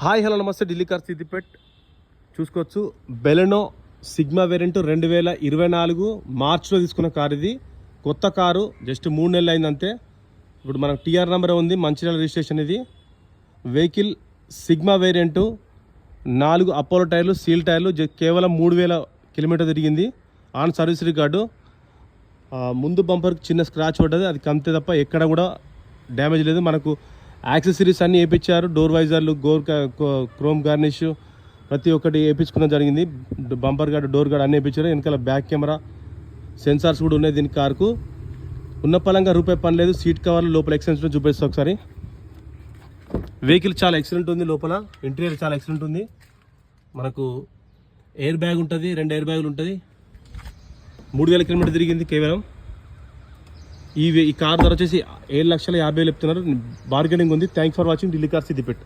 Hi hello నమస్తే, Delhi car Siddipet చూసుకోవచ్చు. Baleno sigma variant 2024 మార్చ్లో తీసుకున్న కారు. ఇది కొత్త కారు, జస్ట్ 3 నెలలు అయింది అంతే. ఇప్పుడు మనకు టీఆర్ నెంబర్ ఉంది, మంచిర్యాల రిజిస్ట్రేషన్. ఇది వెహికల్ సిగ్మా వేరియంట్, 4 అపోలో టైర్లు, సీల్ టైర్లు, కేవలం 3000 కిలోమీటర్ తిరిగింది. On service record. ముందు బంపర్కి చిన్న స్క్రాచ్ పడ్డది, అది కంతే తప్ప ఎక్కడ కూడా డ్యామేజ్ లేదు. మనకు యాక్సెసరీస్ అన్నీ వేయించారు, డోర్ వైజర్లు, క్రోమ్ గార్నిష్ ప్రతి ఒక్కటి వేయించుకోవడం జరిగింది. బంపర్ గార్డు, డోర్ గార్డు అన్నీ వేయించారు. వెనకాల బ్యాక్ కెమెరా, సెన్సార్స్ కూడా ఉన్నాయి దీని కారుకు. ఉన్న పలంగా రూపాయి పని లేదు. సీట్ కవర్లు లోపల ఎక్స్టెన్షన్ చూపిస్తాం ఒకసారి. వెహికల్ చాలా ఎక్సలెంట్ ఉంది, లోపల ఇంటీరియర్ చాలా ఎక్సలెంట్ ఉంది. మనకు ఎయిర్ బ్యాగ్ ఉంటుంది, 2 ఎయిర్ బ్యాగులు ఉంటుంది. 3000 కిలోమీటర్ తిరిగింది కేవలం. ఈ కార్ ధర వచ్చేసి 7,50,000 చెప్తున్నారు. బార్గెనింగ్ ఉంది. Thanks for watching Delhi car Siddipet.